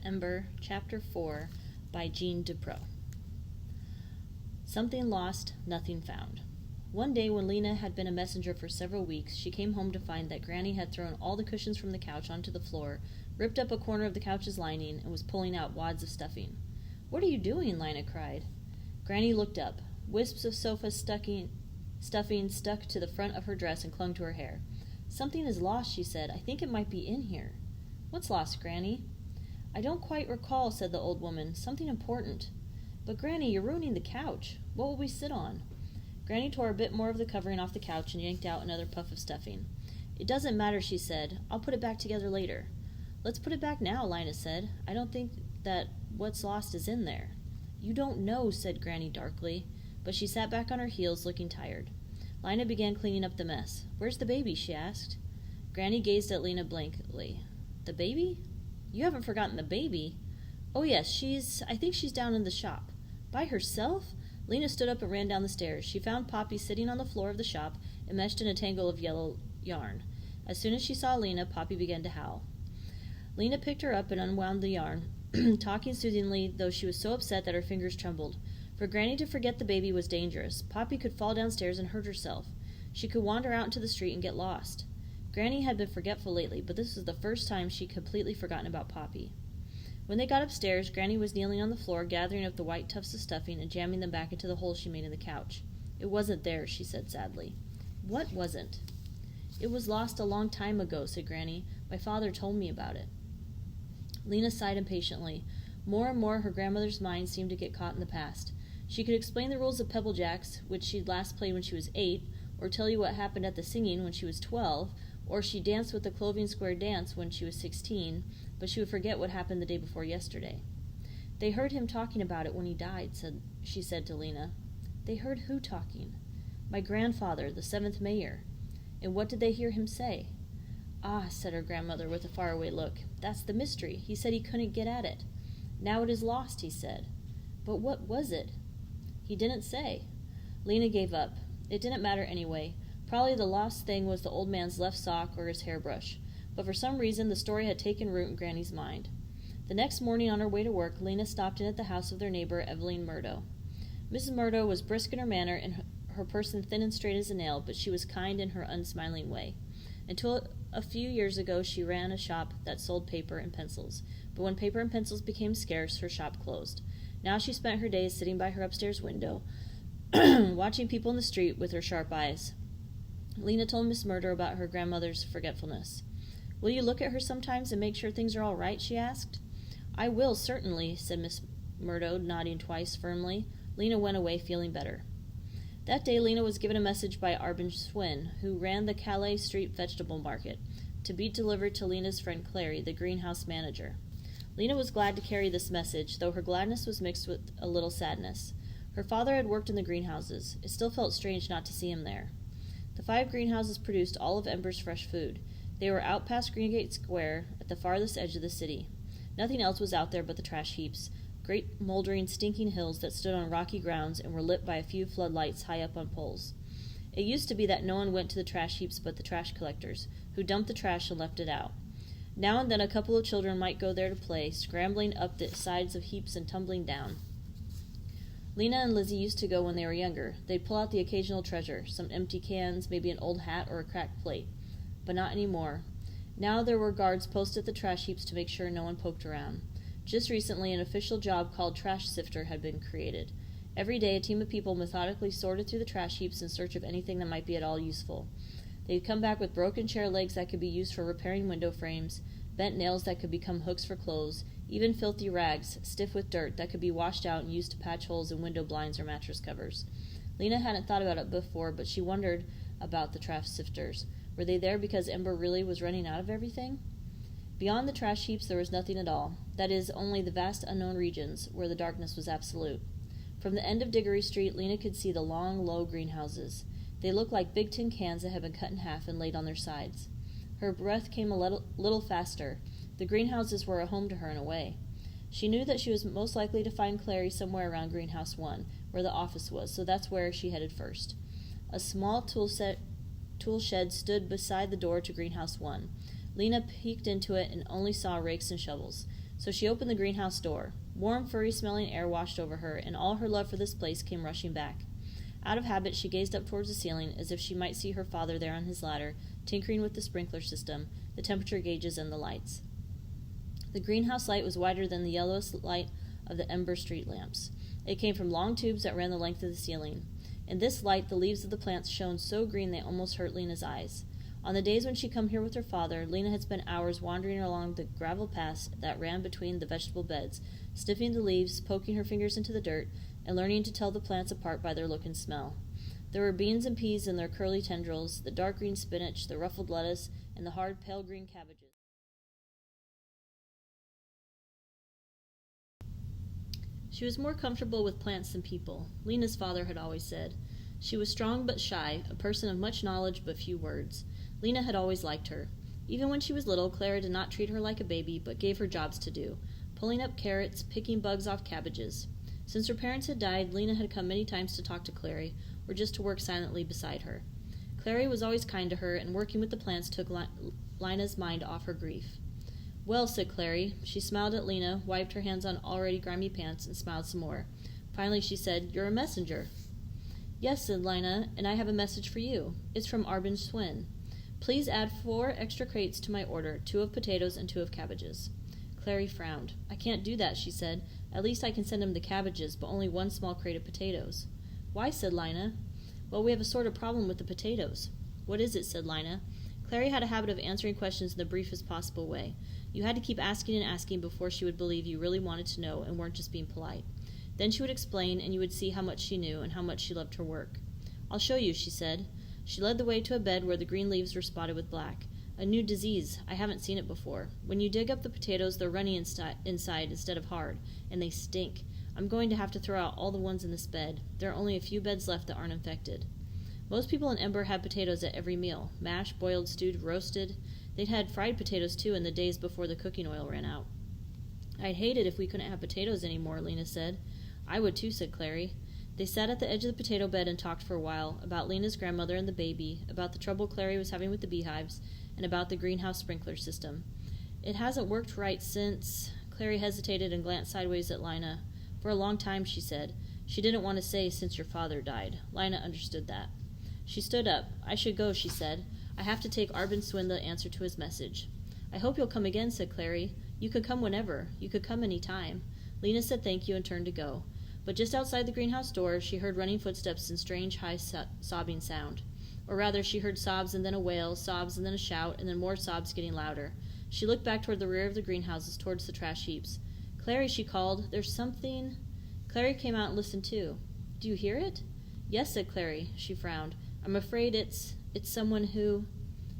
Ember, Chapter 4, by Jeanne DuPrau. Something lost, nothing found. One day when Lena had been a messenger for several weeks, she came home to find that Granny had thrown all the cushions from the couch onto the floor, ripped up a corner of the couch's lining, and was pulling out wads of stuffing. "What are you doing?" Lena cried. Granny looked up. Wisps of sofa stuffing stuck to the front of her dress and clung to her hair. "Something is lost," she said. "I think it might be in here." "What's lost, Granny?" "I don't quite recall," said the old woman. "Something important." "But, Granny, you're ruining the couch. What will we sit on?" Granny tore a bit more of the covering off the couch and yanked out another puff of stuffing. "It doesn't matter," she said. "I'll put it back together later." "Let's put it back now," Lina said. "I don't think that what's lost is in there." "You don't know," said Granny darkly, but she sat back on her heels, looking tired. Lina began cleaning up the mess. "Where's the baby?" she asked. Granny gazed at Lena blankly. "The baby? You haven't forgotten the baby?" "Oh, yes, I think she's down in the shop." "By herself?" Lena stood up and ran down the stairs. She found Poppy sitting on the floor of the shop, enmeshed in a tangle of yellow yarn. As soon as she saw Lena, Poppy began to howl. Lena picked her up and unwound the yarn, talking soothingly, though she was so upset that her fingers trembled. For Granny to forget the baby was dangerous. Poppy could fall downstairs and hurt herself. She could wander out into the street and get lost. Granny had been forgetful lately, but this was the first time she'd completely forgotten about Poppy. When they got upstairs, Granny was kneeling on the floor, gathering up the white tufts of stuffing and jamming them back into the hole she made in the couch. "It wasn't there," she said sadly. "What wasn't?" "It was lost a long time ago," said Granny. "My father told me about it." Lena sighed impatiently. More and more her grandmother's mind seemed to get caught in the past. She could explain the rules of Pebble Jacks, which she'd last played when she was 8, or tell you what happened at the singing when she was 12, or she danced with the Clothing Square dance when she was 16, but she would forget what happened the day before yesterday. "They heard him talking about it when he died," she said to Lena. "They heard who talking?" "My grandfather, the 7th mayor." "And what did they hear him say?" "Ah," said her grandmother with a faraway look, "that's the mystery. He said he couldn't get at it. 'Now it is lost,' he said." "But what was it?" "He didn't say." Lena gave up. It didn't matter anyway. Probably the lost thing was the old man's left sock or his hairbrush. But for some reason the story had taken root in Granny's mind. The next morning on her way to work, Lena stopped in at the house of their neighbor, Eveline Murdo. Mrs. Murdo was brisk in her manner and her person thin and straight as a nail, but she was kind in her unsmiling way. Until a few years ago she ran a shop that sold paper and pencils. But when paper and pencils became scarce, her shop closed. Now she spent her days sitting by her upstairs window, watching people in the street with her sharp eyes. Lena told Miss Murdo about her grandmother's forgetfulness. "Will you look at her sometimes and make sure things are all right?" she asked. "I will, certainly," said Miss Murdo, nodding twice firmly. Lena went away feeling better. That day Lena was given a message by Arbin Swin, who ran the Calais Street vegetable market, to be delivered to Lena's friend Clary, the greenhouse manager. Lena was glad to carry this message, though her gladness was mixed with a little sadness. Her father had worked in the greenhouses. It still felt strange not to see him there. The 5 greenhouses produced all of Ember's fresh food. They were out past Greengate Square, at the farthest edge of the city. Nothing else was out there but the trash heaps, great moldering, stinking hills that stood on rocky grounds and were lit by a few floodlights high up on poles. It used to be that no one went to the trash heaps but the trash collectors, who dumped the trash and left it out. Now and then a couple of children might go there to play, scrambling up the sides of heaps and tumbling down. Lena and Lizzie used to go when they were younger. They'd pull out the occasional treasure, some empty cans, maybe an old hat or a cracked plate. But not anymore. Now there were guards posted at the trash heaps to make sure no one poked around. Just recently, an official job called trash sifter had been created. Every day, a team of people methodically sorted through the trash heaps in search of anything that might be at all useful. They'd come back with broken chair legs that could be used for repairing window frames, bent nails that could become hooks for clothes, even filthy rags, stiff with dirt, that could be washed out and used to patch holes in window blinds or mattress covers. Lena hadn't thought about it before, but she wondered about the trash sifters. Were they there because Ember really was running out of everything? Beyond the trash heaps there was nothing at all. That is, only the vast unknown regions, where the darkness was absolute. From the end of Diggory Street, Lena could see the long, low greenhouses. They looked like big tin cans that had been cut in half and laid on their sides. Her breath came a little faster. The greenhouses were a home to her in a way. She knew that she was most likely to find Clary somewhere around Greenhouse 1, where the office was, so that's where she headed first. A small tool shed stood beside the door to Greenhouse 1. Lena peeked into it and only saw rakes and shovels. So she opened the greenhouse door. Warm, furry-smelling air washed over her, and all her love for this place came rushing back. Out of habit, she gazed up towards the ceiling as if she might see her father there on his ladder, tinkering with the sprinkler system, the temperature gauges, and the lights. The greenhouse light was wider than the yellowest light of the Ember street lamps. It came from long tubes that ran the length of the ceiling. In this light, the leaves of the plants shone so green they almost hurt Lena's eyes. On the days when she'd come here with her father, Lena had spent hours wandering along the gravel paths that ran between the vegetable beds, sniffing the leaves, poking her fingers into the dirt, and learning to tell the plants apart by their look and smell. There were beans and peas in their curly tendrils, the dark green spinach, the ruffled lettuce, and the hard pale green cabbages. She was more comfortable with plants than people, Lena's father had always said. She was strong but shy, a person of much knowledge but few words. Lena had always liked her. Even when she was little, Clara did not treat her like a baby, but gave her jobs to do, pulling up carrots, picking bugs off cabbages. Since her parents had died, Lena had come many times to talk to Clary, or just to work silently beside her. Clary was always kind to her, and working with the plants took Lena's mind off her grief. "Well," said Clary. She smiled at Lena, wiped her hands on already grimy pants, and smiled some more. Finally she said, "You're a messenger." "Yes," said Lena, "and I have a message for you. It's from Arbin Swin. Please add 4 extra crates to my order, 2 of potatoes and 2 of cabbages." Clary frowned. "I can't do that," she said. "At least I can send him the cabbages, but only 1 small crate of potatoes." "Why?" said Lena. "Well, we have a sort of problem with the potatoes." "What is it?" said Lena. Clary had a habit of answering questions in the briefest possible way. You had to keep asking and asking before she would believe you really wanted to know and weren't just being polite. Then she would explain, and you would see how much she knew and how much she loved her work. "I'll show you," she said. She led the way to a bed where the green leaves were spotted with black. "A new disease. I haven't seen it before. When you dig up the potatoes, they're runny inside instead of hard, and they stink. I'm going to have to throw out all the ones in this bed. There are only a few beds left that aren't infected." Most people in Ember had potatoes at every meal, mashed, boiled, stewed, roasted. They'd had fried potatoes, too, in the days before the cooking oil ran out. "I'd hate it if we couldn't have potatoes anymore," Lena said. "I would, too," said Clary. They sat at the edge of the potato bed and talked for a while, about Lena's grandmother and the baby, about the trouble Clary was having with the beehives, and about the greenhouse sprinkler system. "It hasn't worked right since—" Clary hesitated and glanced sideways at Lena. "For a long time," she said. She didn't want to say, "since your father died." Lena understood that. She stood up. "I should go," she said. "I have to take Arbin Swin the answer to his message." "I hope you'll come again," said Clary. "You could come whenever. You could come any time." Lena said thank you and turned to go. But just outside the greenhouse door, she heard running footsteps and strange, high, sobbing sound. Or rather, she heard sobs and then a wail, sobs and then a shout, and then more sobs getting louder. She looked back toward the rear of the greenhouses, towards the trash heaps. "Clary," she called, "there's something—" Clary came out and listened too. "Do you hear it?" "Yes," said Clary. She frowned. "I'm afraid it's someone who—"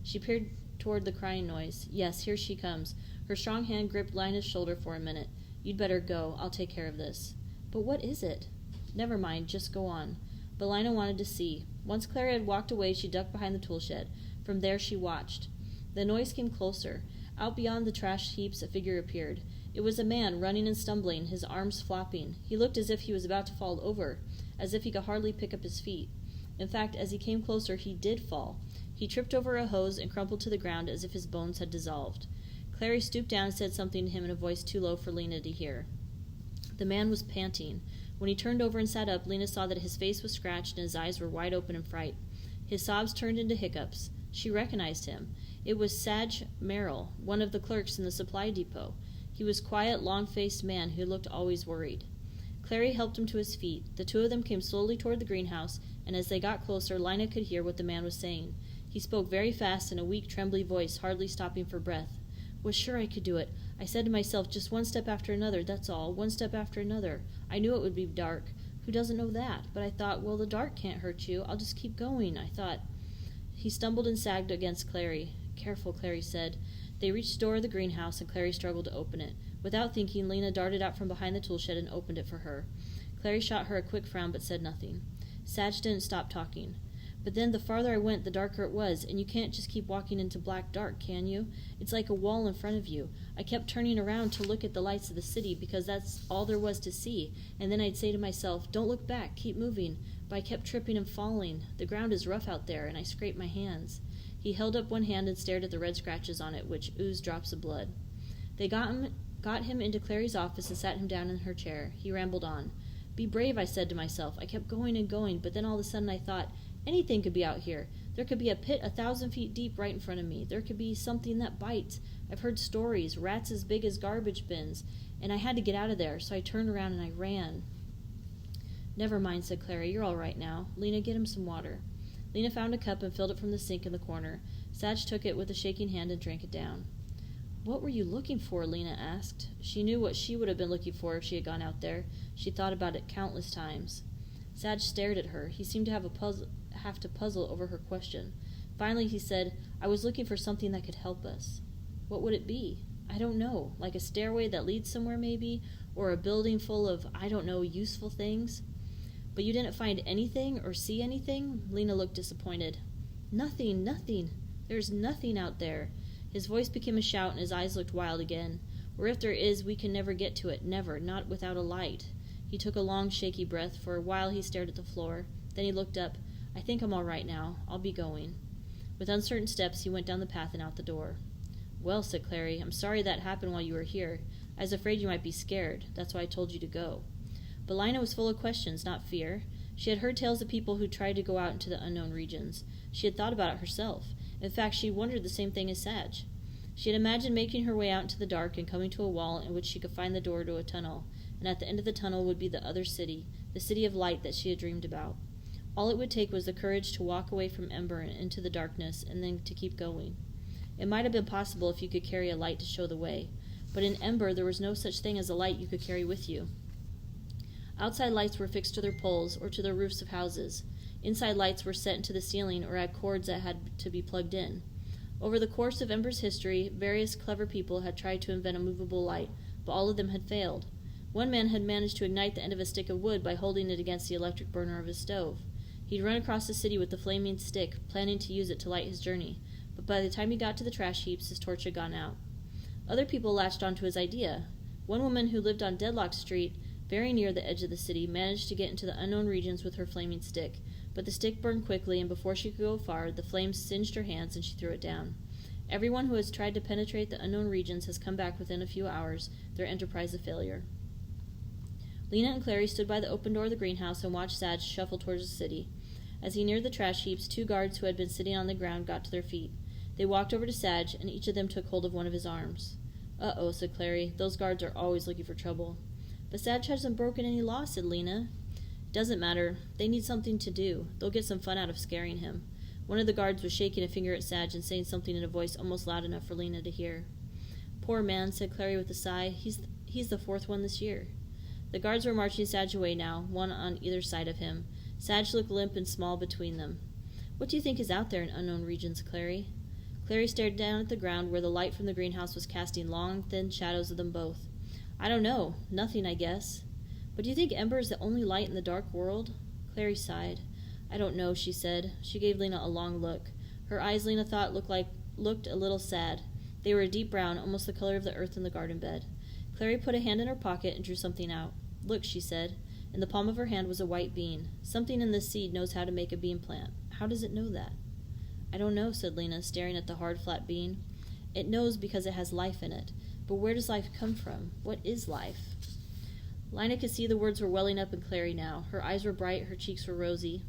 She peered toward the crying noise. "Yes, here she comes." Her strong hand gripped Lena's shoulder for a minute. "You'd better go. I'll take care of this." "But what is it?" "Never mind. Just go on." But Lena wanted to see. Once Clary had walked away, she ducked behind the tool shed. From there she watched. The noise came closer. Out beyond the trash heaps a figure appeared. It was a man, running and stumbling, his arms flopping. He looked as if he was about to fall over, as if he could hardly pick up his feet. In fact, as he came closer, he did fall. He tripped over a hose and crumpled to the ground as if his bones had dissolved. Clary stooped down and said something to him in a voice too low for Lena to hear. The man was panting. When he turned over and sat up, Lena saw that his face was scratched and his eyes were wide open in fright. His sobs turned into hiccups. She recognized him. It was Saj Merrill, one of the clerks in the supply depot. He was a quiet, long-faced man who looked always worried. Clary helped him to his feet. The two of them came slowly toward the greenhouse, and as they got closer, Lena could hear what the man was saying. He spoke very fast in a weak, trembly voice, hardly stopping for breath. "Was sure I could do it. I said to myself, just one step after another, that's all, one step after another. I knew it would be dark. Who doesn't know that? But I thought, well, the dark can't hurt you. I'll just keep going, I thought." He stumbled and sagged against Clary. "Careful," Clary said. They reached the door of the greenhouse, and Clary struggled to open it. Without thinking, Lena darted out from behind the tool shed and opened it for her. Clary shot her a quick frown but said nothing. Saj didn't stop talking. "But then the farther I went, the darker it was, and you can't just keep walking into black dark, can you? It's like a wall in front of you. I kept turning around to look at the lights of the city because that's all there was to see, and then I'd say to myself, don't look back, keep moving, but I kept tripping and falling. The ground is rough out there, and I scraped my hands." He held up one hand and stared at the red scratches on it, which oozed drops of blood. They got him got him into Clary's office and sat him down in her chair. He rambled on. Be brave, I said to myself. I kept going and going, but then all of a sudden I thought, anything could be out here. There could be a pit 1,000 feet deep right in front of me. There could be something that bites. I've heard stories, rats as big as garbage bins, and I had to get out of there, so I turned around and I ran. Never mind, said Clary. You're all right now. Lena, get him some water. Lena found a cup and filled it from the sink in the corner. Sadge took it with a shaking hand and drank it down. What were you looking for? Lena asked. She knew what she would have been looking for if she had gone out there. She thought about it countless times. Sadge stared at her. He seemed to have to puzzle over her question. Finally he said, I was looking for something that could help us. What would it be? I don't know. Like a stairway that leads somewhere maybe? Or a building full of, I don't know, useful things? But you didn't find anything or see anything? Lena looked disappointed. Nothing. There's nothing out there. His voice became a shout and his eyes looked wild again. Or if there is, we can never get to it. Never. Not without a light. He took a long, shaky breath. For a while he stared at the floor. Then he looked up. I think I'm all right now. I'll be going. With uncertain steps, he went down the path and out the door. Well, said Clary, I'm sorry that happened while you were here. I was afraid you might be scared. That's why I told you to go. But Lina was full of questions, not fear. She had heard tales of people who tried to go out into the unknown regions. She had thought about it herself. In fact, she wondered the same thing as Sadge. She had imagined making her way out into the dark and coming to a wall in which she could find the door to a tunnel, and at the end of the tunnel would be the other city, the city of light that she had dreamed about. All it would take was the courage to walk away from Ember and into the darkness, and then to keep going. It might have been possible if you could carry a light to show the way, but in Ember there was no such thing as a light you could carry with you. Outside lights were fixed to their poles or to the roofs of houses. Inside lights were set into the ceiling or had cords that had to be plugged in. Over the course of Ember's history, various clever people had tried to invent a movable light, but all of them had failed. One man had managed to ignite the end of a stick of wood by holding it against the electric burner of his stove. He'd run across the city with the flaming stick, planning to use it to light his journey, but by the time he got to the trash heaps, his torch had gone out. Other people latched onto his idea. One woman who lived on Deadlock Street, very near the edge of the city, managed to get into the unknown regions with her flaming stick, but the stick burned quickly, and before she could go far, the flames singed her hands and she threw it down. Everyone who has tried to penetrate the unknown regions has come back within a few hours, their enterprise a failure. Lena and Clary stood by the open door of the greenhouse and watched Sadge shuffle towards the city. As he neared the trash heaps, 2 guards who had been sitting on the ground got to their feet. They walked over to Sadge, and each of them took hold of one of his arms. Uh-oh, said Clary. Those guards are always looking for trouble. But Sadge hasn't broken any law, said Lena. Doesn't matter. They need something to do. They'll get some fun out of scaring him. One of the guards was shaking a finger at Sadge and saying something in a voice almost loud enough for Lena to hear. Poor man, said Clary with a sigh. He's the 4th one this year. The guards were marching Sadge away now, one on either side of him. Sadge looked limp and small between them. What do you think is out there in unknown regions, Clary? Clary stared down at the ground where the light from the greenhouse was casting long, thin shadows of them both. I don't know. Nothing, I guess. But do you think Ember is the only light in the dark world? Clary sighed. I don't know, she said. She gave Lena a long look. Her eyes, Lena thought, looked a little sad. They were a deep brown, almost the color of the earth in the garden bed. Clary put a hand in her pocket and drew something out. Look, she said. In the palm of her hand was a white bean. Something in this seed knows how to make a bean plant. How does it know that? I don't know, said Lena, staring at the hard, flat bean. It knows because it has life in it. But where does life come from? What is life? Lina could see the words were welling up in Clary now. Her eyes were bright, her cheeks were rosy.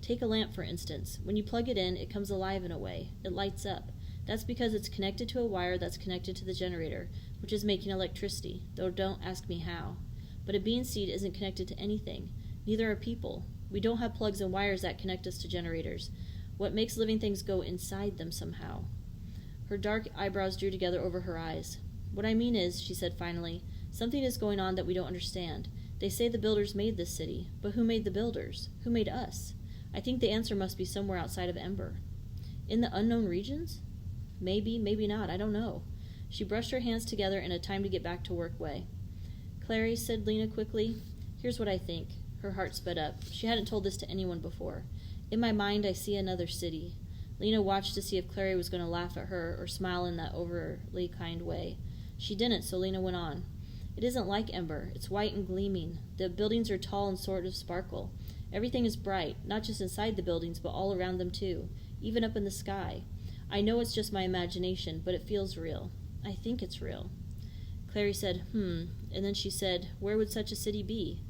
Take a lamp, for instance. When you plug it in, it comes alive in a way. It lights up. That's because it's connected to a wire that's connected to the generator, which is making electricity, though don't ask me how. But a bean seed isn't connected to anything. Neither are people. We don't have plugs and wires that connect us to generators. What makes living things go inside them somehow. Her dark eyebrows drew together over her eyes. What I mean is, she said finally, something is going on that we don't understand. They say the builders made this city, but who made the builders? Who made us? I think the answer must be somewhere outside of Ember. In the unknown regions? Maybe, maybe not, I don't know. She brushed her hands together in a time-to-get-back-to-work way. Clary, said Lena quickly, here's what I think. Her heart sped up. She hadn't told this to anyone before. In my mind, I see another city. Lena watched to see if Clary was going to laugh at her or smile in that overly kind way. She didn't, so Lena went on. It isn't like Ember. It's white and gleaming. The buildings are tall and sort of sparkle. Everything is bright, not just inside the buildings, but all around them too, even up in the sky. I know it's just my imagination, but it feels real. I think it's real. Clary said, and then she said, where would such a city be?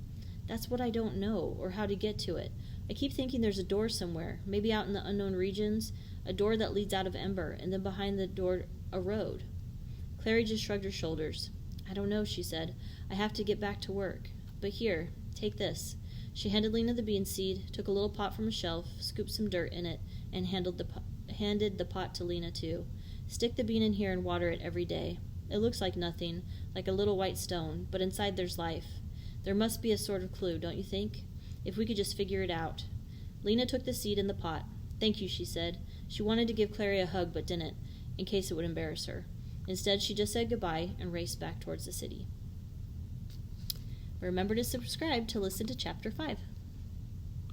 That's what I don't know, or how to get to it. I keep thinking there's a door somewhere, maybe out in the unknown regions, a door that leads out of Ember, and then behind the door a road. Clary just shrugged her shoulders. I don't know, she said. I have to get back to work. But here, take this. She handed Lena the bean seed, took a little pot from a shelf, scooped some dirt in it, and handed the pot to Lena too. Stick the bean in here and water it every day. It looks like nothing, like a little white stone, but inside there's life. There must be a sort of clue, don't you think? If we could just figure it out. Lena took the seed in the pot. Thank you, she said. She wanted to give Clary a hug, but didn't, in case it would embarrass her. Instead, she just said goodbye and raced back towards the city. Remember to subscribe to listen to Chapter 5.